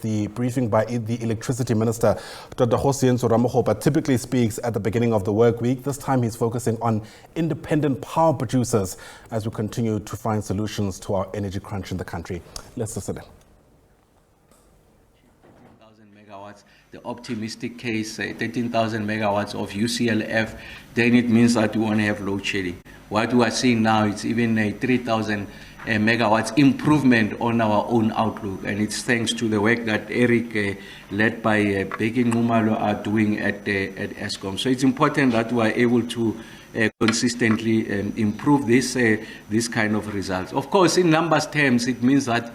The briefing by the Electricity Minister, Dr. Kgosientsho Ramokgopa, typically speaks at the beginning of the work week. This time he's focusing on independent power producers as we continue to find solutions to our energy crunch in the country. Let's listen in. 13,000 megawatts, the optimistic case, 13,000 megawatts of UCLF, then it means that we won't have load shedding. What we are seeing now is even a 3,000 megawatts improvement on our own outlook, and it's thanks to the work that Eric, led by Bheki Nxumalo, are doing at Eskom. So it's important that we are able to consistently improve this kind of results. Of course, in numbers terms, it means that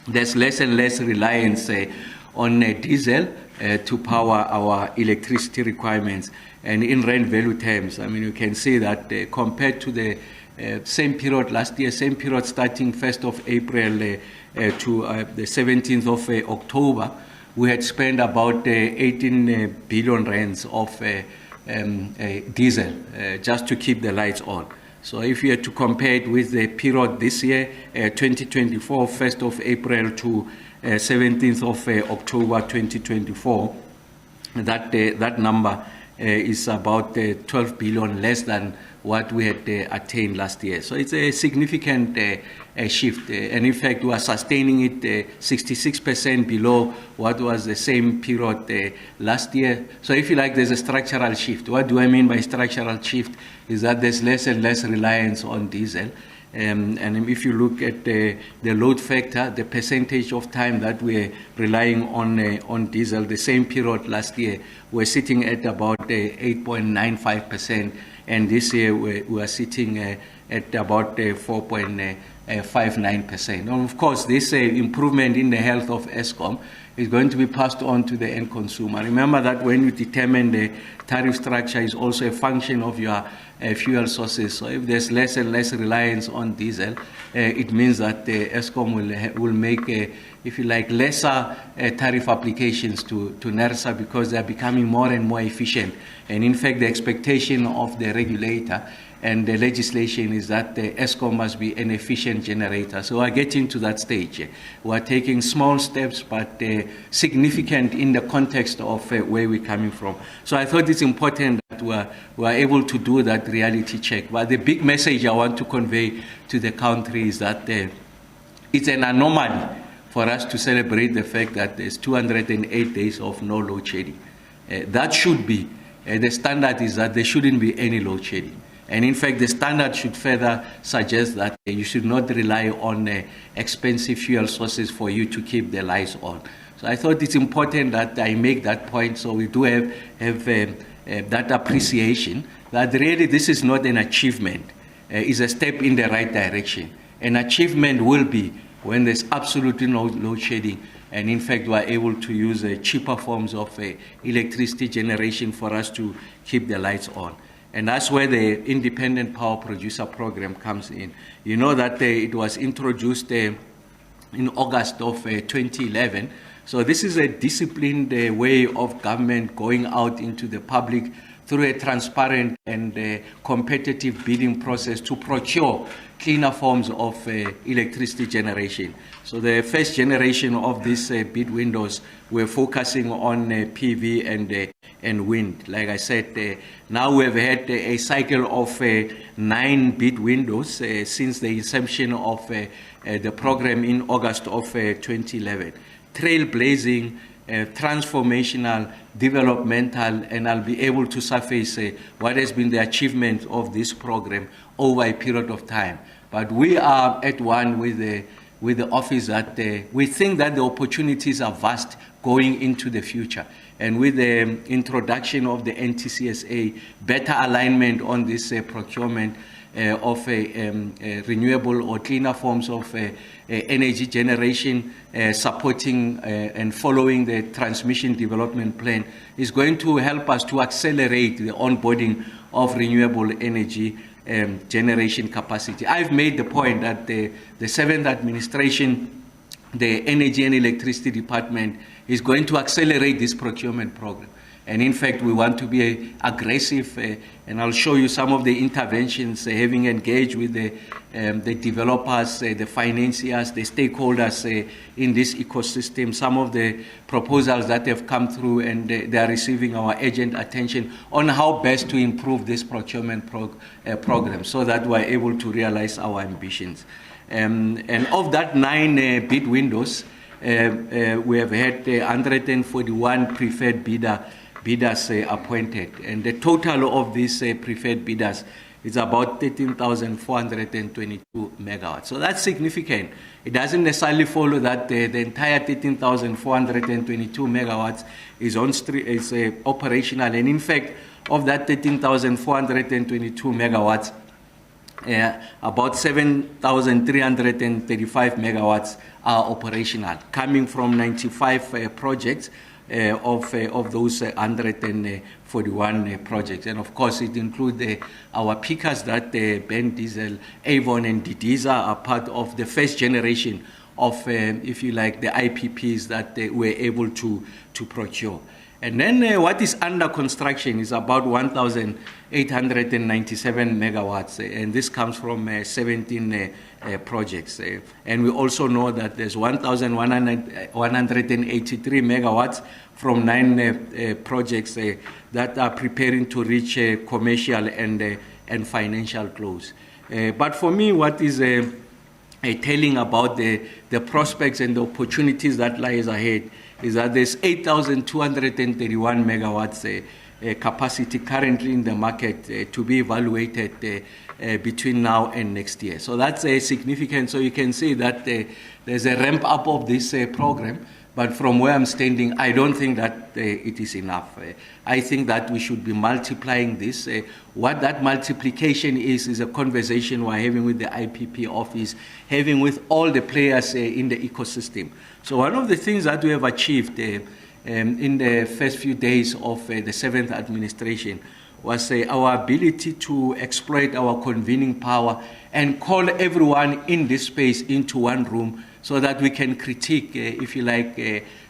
there's less and less reliance on diesel to power our electricity requirements. And in rand value terms, I mean, you can see that compared to the same period last year, same period starting 1st of April to the 17th of October, we had spent about 18 billion rands of diesel just to keep the lights on. So if you had to compare it with the period this year, 2024, 1st of April to 17th of October 2024, that number is about 12 billion less than what we had attained last year. So it's a significant shift. And in fact, we are sustaining it 66% below what was the same period last year. So if you like, there's a structural shift. What do I mean by structural shift? Is that there's less and less reliance on diesel. And if you look at the load factor, the percentage of time that we're relying on diesel, the same period last year, we're sitting at about 8.95%, and this year we are sitting at about 4.59%. And of course, this improvement in the health of Eskom is going to be passed on to the end consumer. Remember that when you determine the tariff structure is also a function of your fuel sources. So if there's less and less reliance on diesel, it means that Eskom will make, if you like, lesser tariff applications to NERSA because they're becoming more and more efficient. And in fact, the expectation of the regulator and the legislation is that the Eskom must be an efficient generator. So we're getting to that stage. We're taking small steps, but significant in the context of where we're coming from. So I thought it's important that we're able to do that reality check. But the big message I want to convey to the country is that it's an anomaly for us to celebrate the fact that there's 208 days of no load shedding. That should be, the standard is that there shouldn't be any load shedding. And in fact, the standard should further suggest that you should not rely on expensive fuel sources for you to keep the lights on. So I thought it's important that I make that point, so we do have that appreciation that really this is not an achievement. It's a step in the right direction. An achievement will be when there's absolutely no load shedding, and in fact, we are able to use cheaper forms of electricity generation for us to keep the lights on. And that's where the Independent Power Producer Program comes in. You know that it was introduced in August of 2011. So this is a disciplined way of government going out into the public through a transparent and competitive bidding process to procure cleaner forms of electricity generation. So the first generation of these bid windows were focusing on PV and wind. Like I said, now we've had a cycle of 9 bid windows since the inception of the program in August of 2011. Trailblazing, transformational, developmental, and I'll be able to surface what has been the achievement of this program over a period of time. But we are at one with the office that we think that the opportunities are vast going into the future. And with the introduction of the NTCSA, better alignment on this procurement of renewable or cleaner forms of energy generation, supporting and following the transmission development plan is going to help us to accelerate the onboarding of renewable energy generation capacity. I've made the point that the 7th administration, the Energy and Electricity Department, is going to accelerate this procurement program. And in fact, we want to be aggressive, and I'll show you some of the interventions, having engaged with the developers, the financiers, the stakeholders in this ecosystem, some of the proposals that have come through, and they are receiving our urgent attention on how best to improve this procurement program so that we're able to realize our ambitions. And of that 9 bid windows, we have had 141 preferred bidders appointed, and the total of these preferred bidders is about 13,422 megawatts. So that's significant. It doesn't necessarily follow that the entire 13,422 megawatts is operational, and in fact, of that 13,422 megawatts, about 7,335 megawatts are operational, coming from 95 projects of those 141 projects. And of course, it includes our peakers that Ben Diesel, Avon, and Didiza are part of the first generation of, if you like, the IPPs that we're able to procure. And then what is under construction is about 1,897 megawatts, and this comes from 17 projects. And we also know that there's 1,183 megawatts from 9 projects that are preparing to reach commercial and financial close. But for me, what is telling about the prospects and the opportunities that lies ahead is that there's 8,231 megawatts capacity currently in the market to be evaluated between now and next year. So that's significant. So you can see that there's a ramp up of this program. But from where I'm standing, I don't think that it is enough. I think that we should be multiplying this. What that multiplication is a conversation we're having with the IPP office, having with all the players in the ecosystem. So one of the things that we have achieved in the first few days of the 7th administration was our ability to exploit our convening power and call everyone in this space into one room so that we can critique, if you like,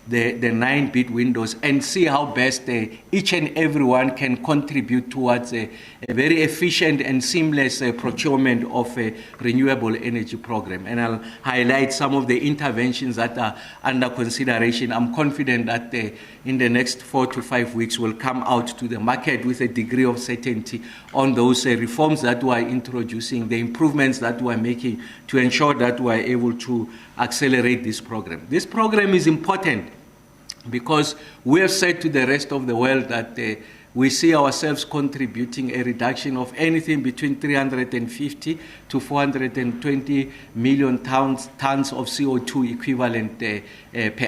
the 9 bid windows and see how best each and everyone can contribute towards a very efficient and seamless procurement of a renewable energy program. And I'll highlight some of the interventions that are under consideration. I'm confident that in the next 4 to 5 weeks we'll come out to the market with a degree of certainty on those reforms that we're introducing, the improvements that we're making to ensure that we're able to accelerate this program. This program is important because we have said to the rest of the world that we see ourselves contributing a reduction of anything between 350 to 420 million tons of CO2 equivalent per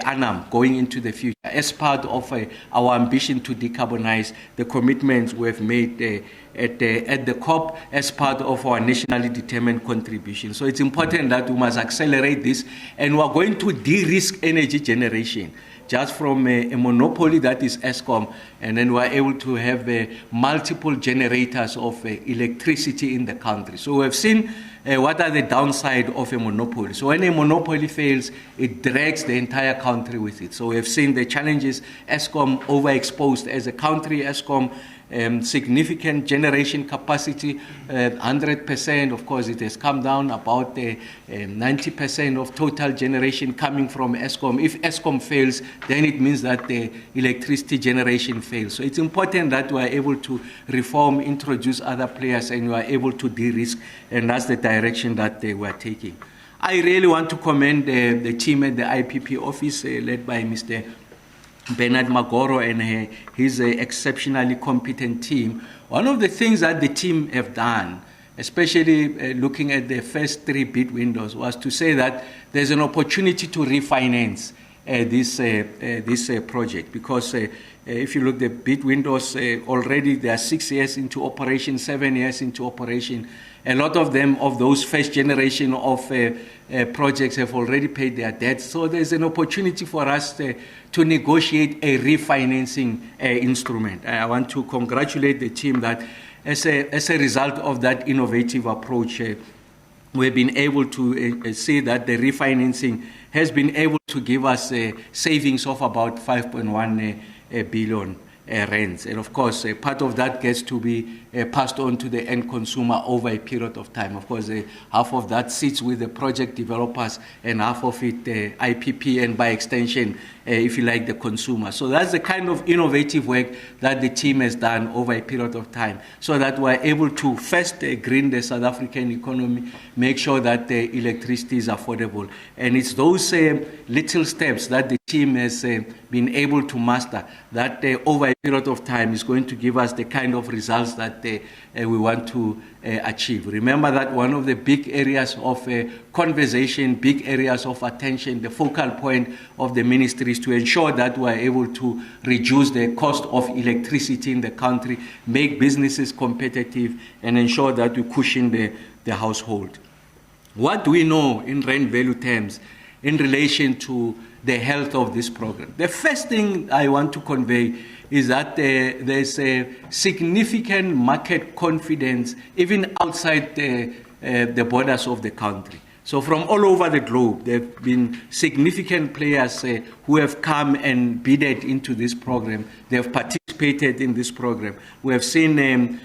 annum going into the future as part of our ambition to decarbonize, the commitments we've made at the COP as part of our nationally determined contribution. So it's important that we must accelerate this, and we're going to de-risk energy generation just from a monopoly that is Eskom, and then we're able to have multiple generators of electricity in the country. So we've seen what are the downside of a monopoly. So when a monopoly fails, it drags the entire country with it. So we've seen the challenges, Eskom overexposed as a country, Eskom significant generation capacity, 100%. Of course, it has come down about 90% of total generation coming from Eskom. If Eskom fails, then it means that the electricity generation fails. So it's important that we are able to reform, introduce other players, and we are able to de-risk, and that's the direction that we are taking. I really want to commend the team at the IPP office led by Mr. Bernard Magoro and his exceptionally competent team. One of the things that the team have done, especially looking at the first 3 bid windows, was to say that there's an opportunity to refinance this project, because if you look at the bid windows, already they are 6 years into operation, 7 years into operation. A lot of them, of those first generation of projects, have already paid their debts. So there's an opportunity for us to negotiate a refinancing instrument. I want to congratulate the team that as a result of that innovative approach, we've been able to see that the refinancing has been able to give us savings of about 5.1 billion rands. And of course, part of that gets to be passed on to the end consumer over a period of time. Of course, half of that sits with the project developers and half of it IPP and by extension, if you like, the consumer. So that's the kind of innovative work that the team has done over a period of time so that we're able to first green the South African economy, make sure that the electricity is affordable. And it's those little steps that the team has been able to master that over a period of time is going to give us the kind of results that we want to achieve. Remember that one of the big areas of conversation, big areas of attention, the focal point of the ministry is to ensure that we are able to reduce the cost of electricity in the country, make businesses competitive, and ensure that we cushion the household. What do we know in rand value terms in relation to the health of this program? The first thing I want to convey is that there's a significant market confidence even outside the borders of the country. So from all over the globe, there have been significant players who have come and bidded into this program. They have participated in this program. We have seen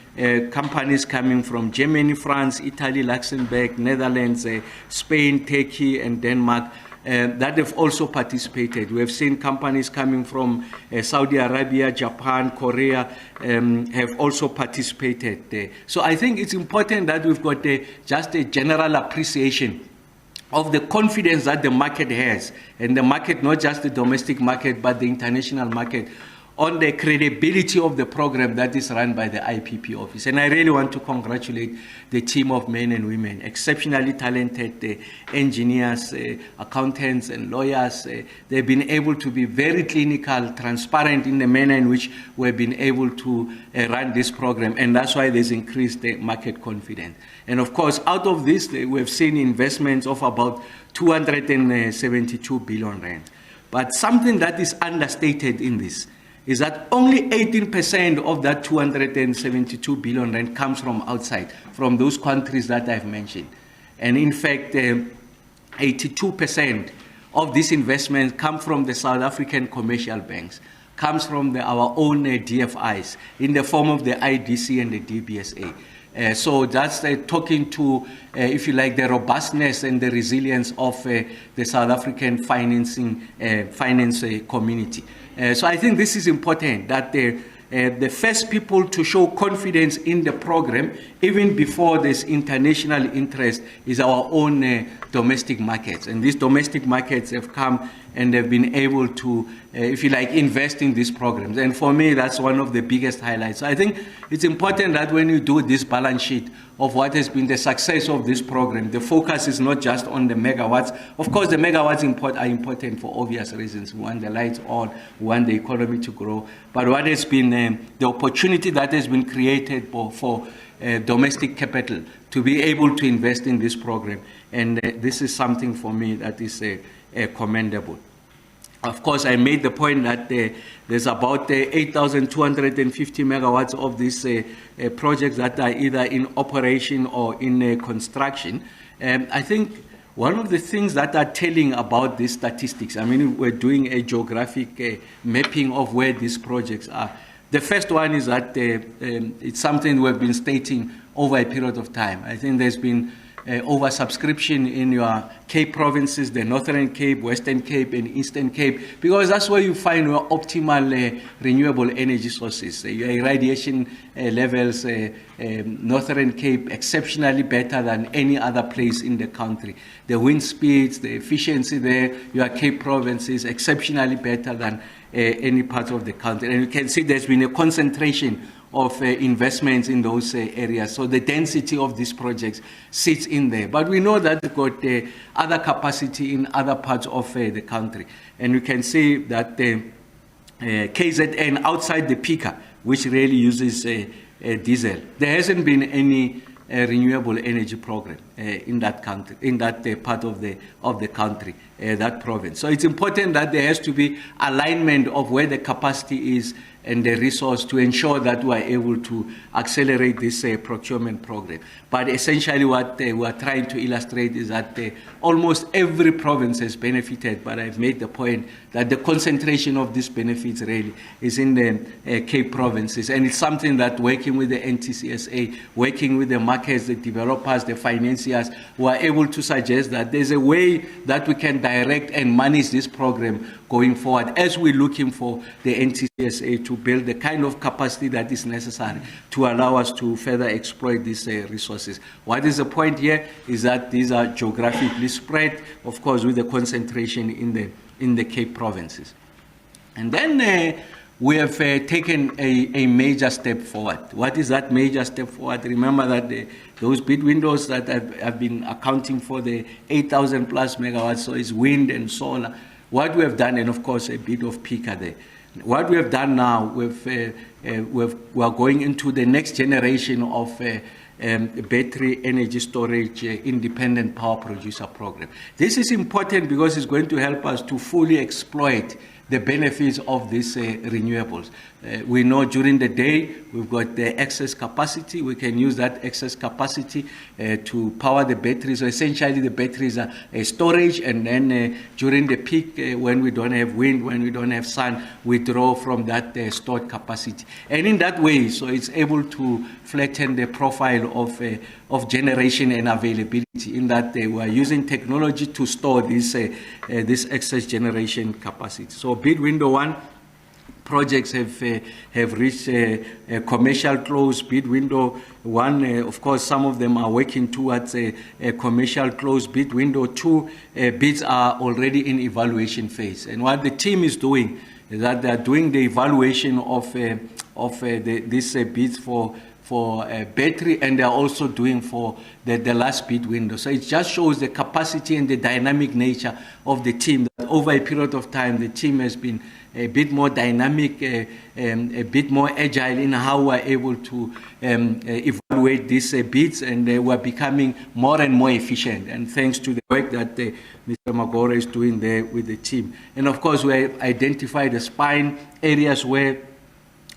companies coming from Germany, France, Italy, Luxembourg, Netherlands, Spain, Turkey, and Denmark that have also participated. We have seen companies coming from Saudi Arabia, Japan, Korea have also participated there. So I think it's important that we've got just a general appreciation of the confidence that the market has, and the market, not just the domestic market, but the international market, on the credibility of the program that is run by the IPP office. And I really want to congratulate the team of men and women, exceptionally talented engineers, accountants, and lawyers. They've been able to be very clinical, transparent in the manner in which we've been able to run this program, and that's why there's increased market confidence. And of course, out of this, we've seen investments of about 272 billion rand. But something that is understated in this is that only 18% of that 272 billion rand comes from outside, from those countries that I've mentioned. And in fact, 82% of these investments come from the South African commercial banks, comes from our own DFIs in the form of the IDC and the DBSA. So that's talking to, if you like, the robustness and the resilience of the South African finance community. So I think this is important, that the first people to show confidence in the program, even before this international interest, is our own domestic markets. And these domestic markets have come and they've been able to, if you like, invest in these programs. And for me, that's one of the biggest highlights. So I think it's important that when you do this balance sheet of what has been the success of this program, the focus is not just on the megawatts. Of course, the megawatts are important for obvious reasons. We want the lights on, we want the economy to grow. But what has been the opportunity that has been created for domestic capital to be able to invest in this program. And this is something for me that is commendable. Of course, I made the point that there's about 8,250 megawatts of these projects that are either in operation or in construction. I think one of the things that are telling about these statistics, I mean, we're doing a geographic mapping of where these projects are. The first one is that it's something we've been stating over a period of time. I think there's been oversubscription in your Cape provinces, the Northern Cape, Western Cape, and Eastern Cape, because that's where you find your optimal renewable energy sources. Your irradiation levels, Northern Cape, exceptionally better than any other place in the country. The wind speeds, the efficiency there, your Cape provinces, exceptionally better than any part of the country. And you can see there's been a concentration of investments in those areas. So the density of these projects sits in there. But we know that we've got other capacity in other parts of the country. And you can see that KZN outside the Pika, which really uses diesel, there hasn't been any renewable energy program in that country, in that part of the country, that province. So it's important that there has to be alignment of where the capacity is and the resource to ensure that we are able to accelerate this procurement program. But essentially what we are trying to illustrate is that almost every province has benefited, but I've made the point that the concentration of these benefits really is in the Cape provinces. And it's something that working with the NTCSA, working with the markets, the developers, the financiers, who are able to suggest that there's a way that we can direct and manage this program going forward as we're looking for the NTCSA to build the kind of capacity that is necessary to allow us to further exploit these resources. What is the point here is that these are geographically spread, of course, with the concentration in the Cape provinces. And then we have taken a major step forward. What is that major step forward? Remember that those bid windows that have been accounting for the 8,000 plus megawatts, so it's wind and solar. What we have done, and of course a bit of peaker there. What we have done now, we are going into the next generation of battery energy storage independent power producer program. This is important because it's going to help us to fully exploit the benefits of these renewables. We know during the day we've got the excess capacity. We can use that excess capacity to power the batteries. So essentially the batteries are storage, and then during the peak when we don't have wind, when we don't have sun, we draw from that stored capacity. And in that way, so it's able to flatten the profile of generation and availability, in that we are using technology to store this excess generation capacity. So bid window 1 projects have reached a commercial close. Bid window 1, of course, some of them are working towards a commercial close. Bid window 2, bids are already in evaluation phase. And what the team is doing is that they are doing the evaluation of these bids for battery, and they are also doing for the last bid window. So it just shows the capacity and the dynamic nature of the team. That over a period of time, the team has been a bit more dynamic, a bit more agile in how we're able to evaluate these bids, and we're becoming more and more efficient. And thanks to the work that Mr. Magora is doing there with the team. And of course, we identified the spine areas where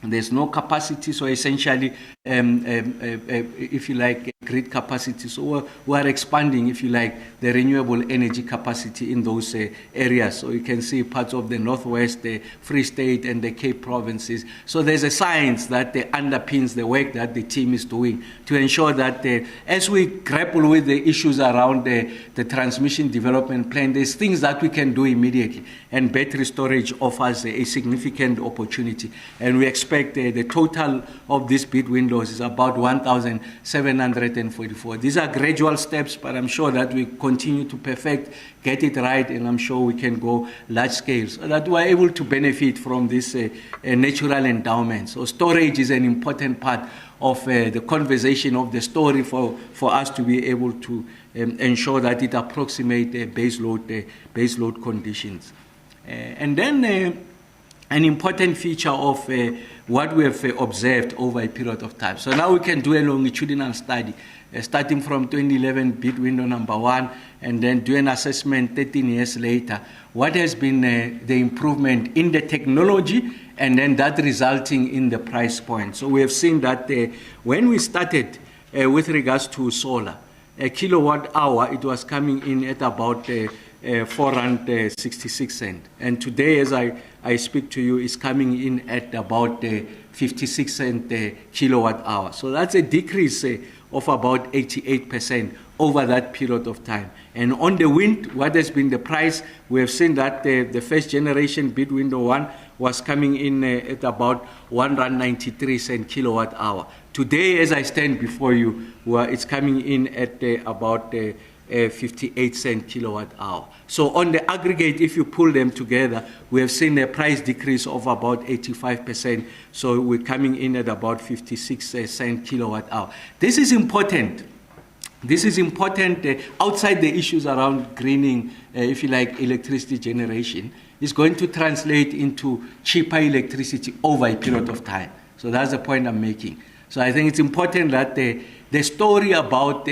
there's no capacity, so essentially, if you like, grid capacity. So we are expanding, if you like, the renewable energy capacity in those areas. So you can see parts of the Northwest, the Free State, and the Cape provinces. So there's a science that underpins the work that the team is doing to ensure that as we grapple with the issues around the transmission development plan, there's things that we can do immediately. And battery storage offers a significant opportunity. And we expect the total of this bid windows is about 1,744. These are gradual steps, but I'm sure that we continue to perfect, get it right, and I'm sure we can go large scale so that we're able to benefit from this natural endowment. So storage is an important part of the conversation of the story for us to be able to ensure that it approximates base load conditions. And then an important feature of what we have observed over a period of time. So now we can do a longitudinal study, starting from 2011 bid window number 1, and then do an assessment 13 years later. What has been the improvement in the technology, and then that resulting in the price point. So we have seen that when we started with regards to solar, a kilowatt hour, it was coming in at about 466 cents. And today, as I speak to you, is coming in at about 56 cents kilowatt hour. So that's a decrease of about 88% over that period of time. And on the wind, what has been the price? We have seen that the first generation bid window 1 was coming in at about R1.93 kilowatt hour. Today, as I stand before you, it's coming in at about 58 cent kilowatt hour. So on the aggregate, if you pull them together, we have seen a price decrease of about 85%. So we're coming in at about 56 cent kilowatt hour. This is important. This is important outside the issues around greening, if you like, electricity generation. It's going to translate into cheaper electricity over a period of time. So that's the point I'm making. So I think it's important that the story about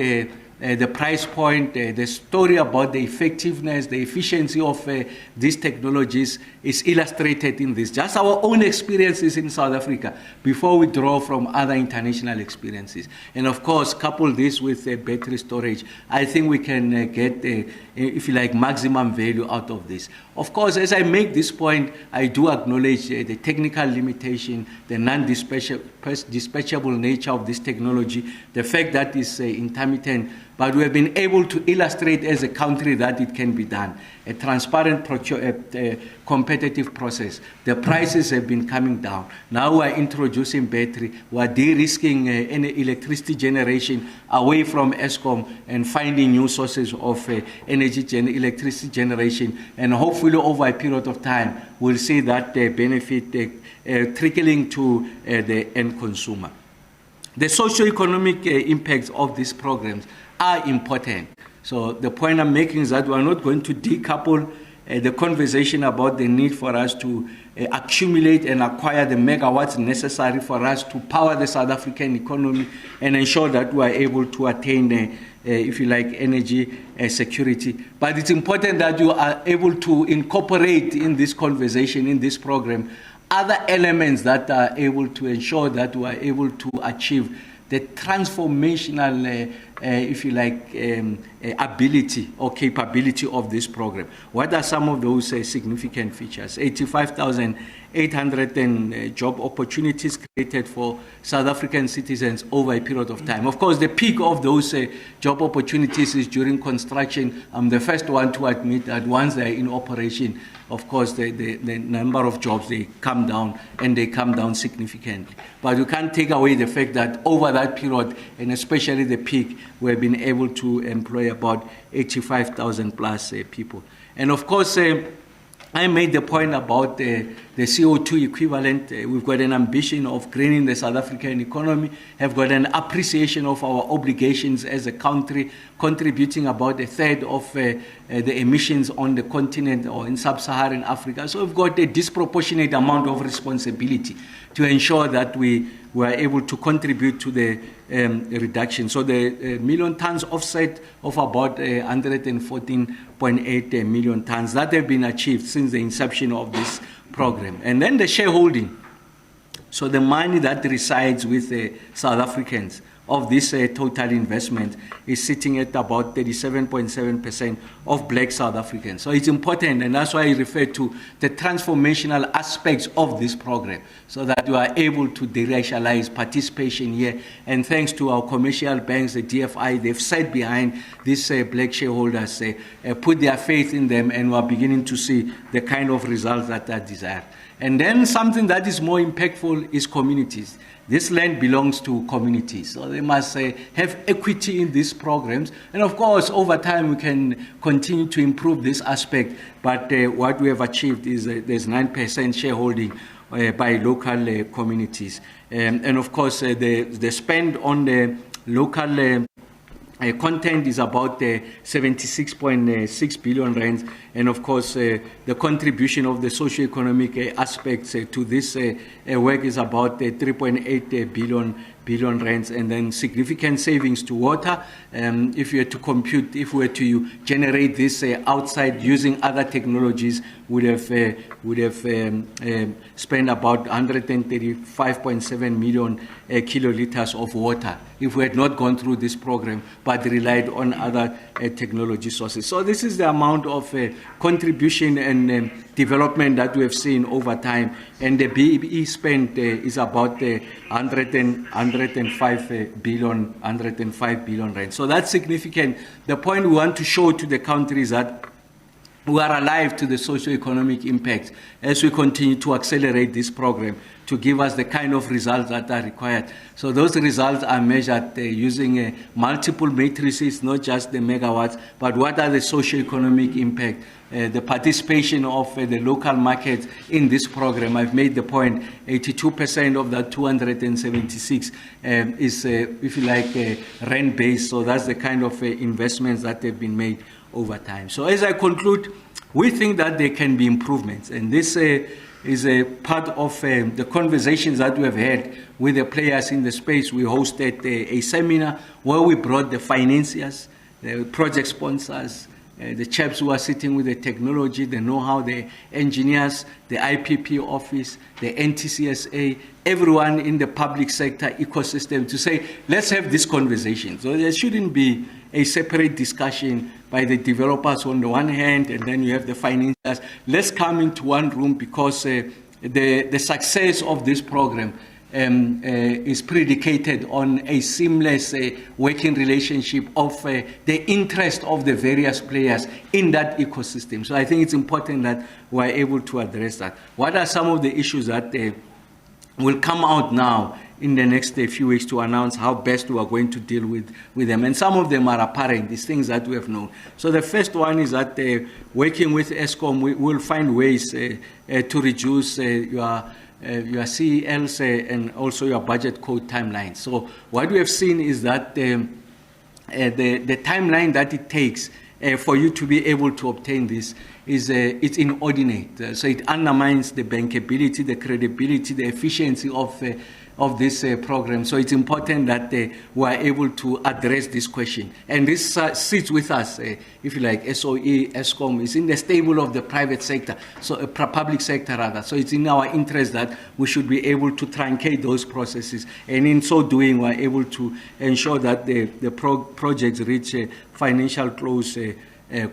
the price point, the story about the effectiveness, the efficiency of these technologies is illustrated in this. Just our own experiences in South Africa before we draw from other international experiences. And of course, couple this with battery storage, I think we can get, if you like, maximum value out of this. Of course, as I make this point, I do acknowledge the technical limitation, the non-dispatchable nature of this technology, the fact that it's intermittent, but we have been able to illustrate as a country that it can be done. A transparent, competitive process. The prices have been coming down. Now we are introducing battery. We are de-risking any electricity generation away from Eskom and finding new sources of electricity generation. And hopefully over a period of time, we'll see that benefit trickling to the end consumer. The socio-economic impacts of these programs are important. So the point I'm making is that we're not going to decouple the conversation about the need for us to accumulate and acquire the megawatts necessary for us to power the South African economy and ensure that we are able to attain, if you like, energy security. But it's important that you are able to incorporate in this conversation, in this program, other elements that are able to ensure that we are able to achieve the transformational, if you like, ability or capability of this program. What are some of those significant features? 85,800 job opportunities created for South African citizens over a period of time. Of course, the peak of those job opportunities is during construction. I'm the first one to admit that once they're in operation, of course, the number of jobs, they come down, and they come down significantly. But you can't take away the fact that over that period, and especially the peak, we've been able to employ about 85,000 plus people. And of course, I made the point about the CO2 equivalent. We've got an ambition of greening the South African economy, have got an appreciation of our obligations as a country, contributing about a third of the emissions on the continent or in sub-Saharan Africa. So we've got a disproportionate amount of responsibility to ensure that we are able to contribute to the reduction. So the million tons offset of about 114.8 million tons that have been achieved since the inception of this program. And then the shareholding. So the money that resides with the South Africans of this total investment is sitting at about 37.7% of black South Africans. So it's important, and that's why I refer to the transformational aspects of this program, so that you are able to deracialize participation here. And thanks to our commercial banks, the DFI, they've sat behind these black shareholders, put their faith in them, and we're beginning to see the kind of results that are desired. And then something that is more impactful is communities. This land belongs to communities, so they must have equity in these programs. And of course, over time, we can continue to improve this aspect. But what we have achieved is there's 9% shareholding by local communities. And of course, the spend on the local content is about 76.6 billion rands, and of course the contribution of the socio-economic aspects to this work is about 3.8 billion rands, and then significant savings to water. If you were to compute, if we were to generate this outside using other technologies, would have spent about 135.7 million kiloliters of water if we had not gone through this program but relied on other technology sources. So this is the amount of contribution and development that we have seen over time, and the BEE spend is about 105 billion rand. So that's significant. The point we want to show to the country is that we are alive to the socio-economic impact as we continue to accelerate this program to give us the kind of results that are required. So those results are measured using multiple matrices, not just the megawatts, but what are the socio-economic impact, the participation of the local market in this program. I've made the point, 82% of that 276 is, if you like, rand-based. So that's the kind of investments that have been made over time. So as I conclude, we think that there can be improvements, and this is a part of the conversations that we have had with the players in the space. We hosted a seminar where we brought the financiers, the project sponsors, the chaps who are sitting with the technology, the know-how, the engineers, the IPP office, the NTCSA, everyone in the public sector ecosystem to say, let's have this conversation. So there shouldn't be a separate discussion by the developers on the one hand, and then you have the financiers. Let's come into one room, because the success of this program is predicated on a seamless working relationship of the interest of the various players in that ecosystem. So I think it's important that we're able to address that. What are some of the issues that will come out now in the next few weeks to announce how best we are going to deal with them? And some of them are apparent, these things that we have known. So the first one is that working with Eskom, we will find ways to reduce your CELs and also your budget code timeline. So what we have seen is that the timeline that it takes for you to be able to obtain this is it's inordinate. So it undermines the bankability, the credibility, the efficiency of this program. So it's important that we are able to address this question. And this sits with us, if you like, SOE, Eskom, is in the stable of the private sector, so public sector rather. So it's in our interest that we should be able to truncate those processes. And in so doing, we're able to ensure that the projects reach financial close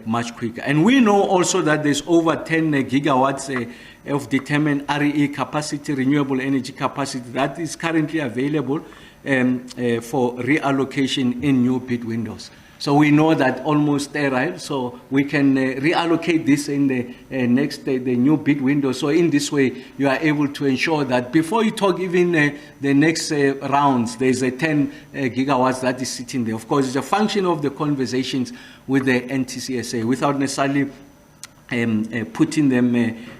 much quicker. And we know also that there's over 10 gigawatts of determined RE capacity, renewable energy capacity, that is currently available for reallocation in new bid windows. So we know that almost sterile, so we can reallocate this in the the new bid window. So in this way, you are able to ensure that before you talk even the next rounds, there's a 10 gigawatts that is sitting there. Of course, it's a function of the conversations with the NTCSA without necessarily putting them,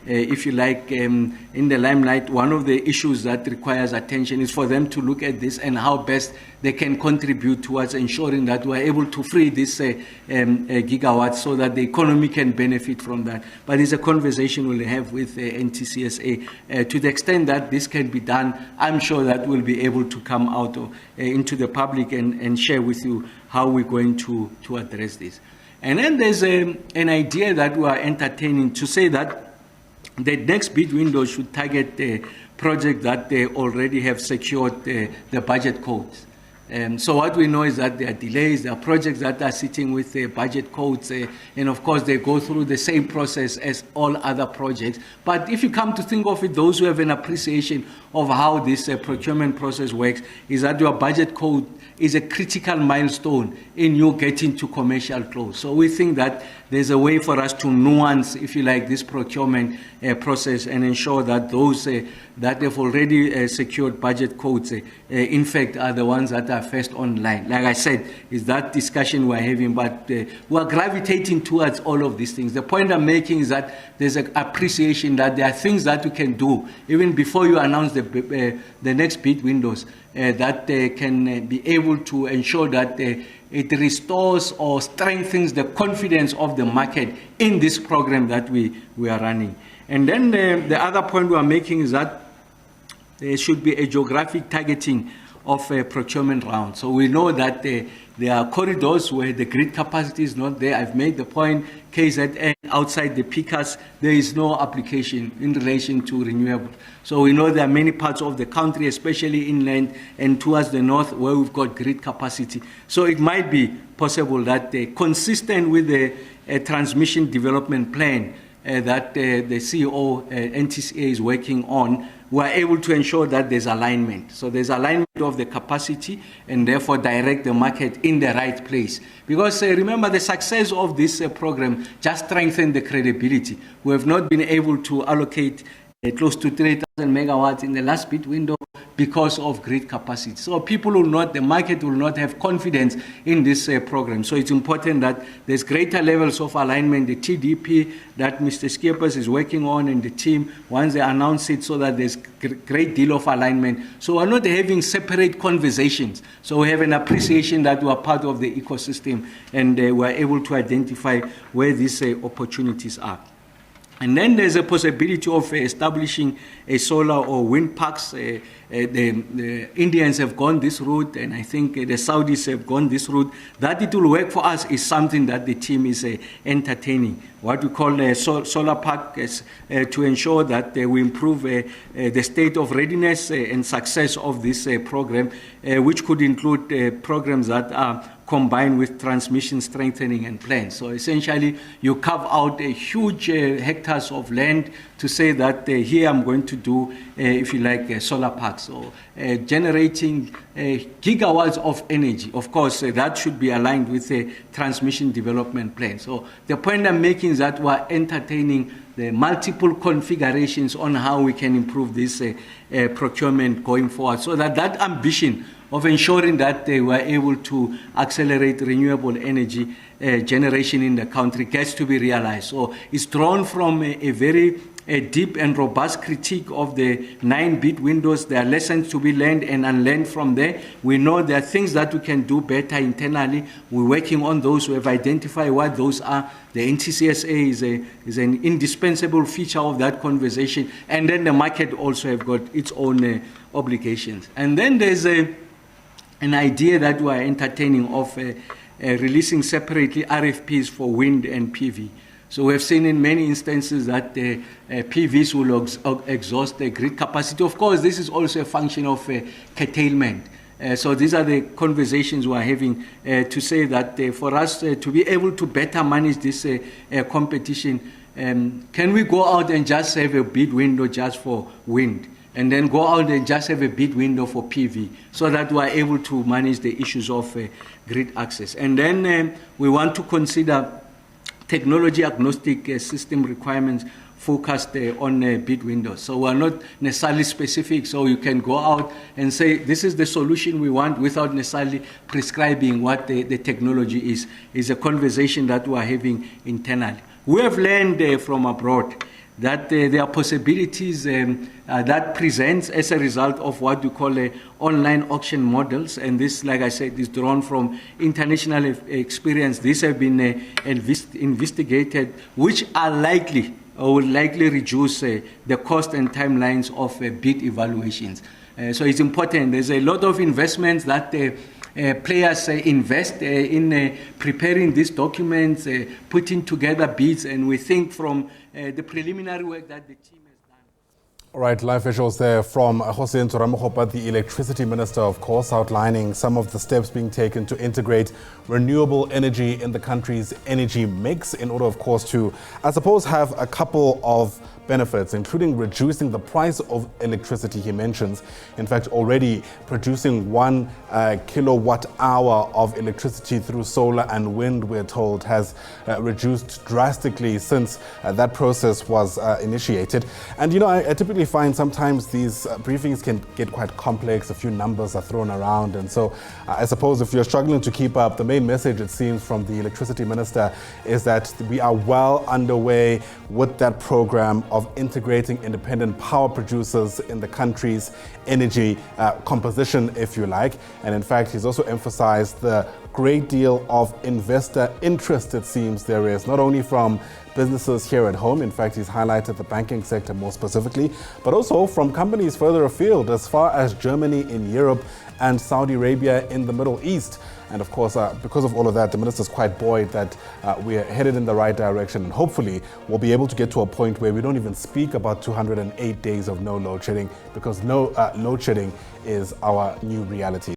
if you like, in the limelight. One of the issues that requires attention is for them to look at this and how best they can contribute towards ensuring that we're able to free this gigawatts so that the economy can benefit from that. But it's a conversation we'll have with NTCSA. To the extent that this can be done, I'm sure that we'll be able to come out into the public and share with you how we're going to address this. And then there's an idea that we are entertaining to say that the next bid window should target the project that they already have secured the budget codes. So what we know is that there are delays, there are projects that are sitting with the budget codes, and of course they go through the same process as all other projects. But if you come to think of it, those who have an appreciation of how this procurement process works is that your budget code is a critical milestone in you getting to commercial close. So we think that there's a way for us to nuance, if you like, this procurement process and ensure that those that have already secured budget codes, in fact, are the ones that are first online. Like I said, is that discussion we're having, but we're gravitating towards all of these things. The point I'm making is that there's an appreciation that there are things that you can do even before you announce the next bid windows that can be able to ensure that it restores or strengthens the confidence of the market in this program that we are running. And then the other point we are making is that there should be a geographic targeting of procurement rounds. So we know that there are corridors where the grid capacity is not there. I've made the point, KZN, outside the PICAS, there is no application in relation to renewable. So we know there are many parts of the country, especially inland and towards the north, where we've got grid capacity. So it might be possible that consistent with the transmission development plan that the CEO, NTCA, is working on, we are able to ensure that there's alignment. So there's alignment of the capacity and therefore direct the market in the right place. Because remember, the success of this program just strengthened the credibility. We have not been able to allocate close to 3,000 megawatts in the last bid window because of grid capacity. So people will not, the market will not have confidence in this program. So it's important that there's greater levels of alignment. The TDP that Mr. Skeepers is working on and the team, once they announce it, so that there's great deal of alignment. So we're not having separate conversations. So we have an appreciation that we are part of the ecosystem and we're able to identify where these opportunities are. And then there's a possibility of establishing a solar or wind parks. The Indians have gone this route, and I think the Saudis have gone this route. That it will work for us is something that the team is entertaining. What we call a solar park is to ensure that we improve the state of readiness and success of this program, which could include programs that are combined with transmission strengthening and plans. So essentially, you carve out a huge hectares of land to say that here I'm going to do, if you like, solar parks. So generating gigawatts of energy. Of course, that should be aligned with a transmission development plan. So the point I'm making is that we're entertaining the multiple configurations on how we can improve this procurement going forward, so that that ambition of ensuring that they were able to accelerate renewable energy generation in the country gets to be realized. So it's drawn from a very deep and robust critique of the 9-bit windows. There are lessons to be learned and unlearned from there. We know there are things that we can do better internally. We're working on those. We have identified what those are. The NTCSA is an indispensable feature of that conversation. And then the market also have got its own obligations. And then there's an idea that we are entertaining of releasing separately RFPs for wind and PV. So we have seen in many instances that PVs will exhaust the grid capacity. Of course, this is also a function of curtailment. So these are the conversations we are having to say that for us to be able to better manage this competition, can we go out and just have a bid window just for wind, and then go out and just have a bid window for PV, so that we are able to manage the issues of grid access? And then we want to consider technology agnostic system requirements focused on bid windows. So we're not necessarily specific, so you can go out and say, this is the solution we want, without necessarily prescribing what the technology is a conversation that we're having internally. We have learned from abroad that there are possibilities that presents as a result of what we call online auction models. And this, like I said, is drawn from international experience. These have been investigated, which are likely or will likely reduce the cost and timelines of bid evaluations. So it's important. There's a lot of investments that players invest in preparing these documents, putting together bids, and we think from the preliminary work that the team has done. All right, live visuals there from Kgosientsho Ramokgopa, the electricity minister, of course, outlining some of the steps being taken to integrate renewable energy in the country's energy mix in order, of course, to, I suppose, have a couple of benefits, including reducing the price of electricity, he mentions. In fact, already producing 1 kilowatt hour of electricity through solar and wind, we're told, has reduced drastically since that process was initiated. And, you know, I typically find sometimes these briefings can get quite complex. A few numbers are thrown around. And so I suppose if you're struggling to keep up, the main message, it seems, from the electricity minister is that we are well underway with that program of integrating independent power producers in the country's energy composition, if you like. And in fact, he's also emphasized the great deal of investor interest, it seems, there is, not only from businesses here at home. In fact, he's highlighted the banking sector more specifically, but also from companies further afield, as far as Germany in Europe and Saudi Arabia in the Middle East. And of course, because of all of that, the minister's quite buoyed that we're headed in the right direction, and hopefully we'll be able to get to a point where we don't even speak about 208 days of no load shedding, because no load shedding is our new reality.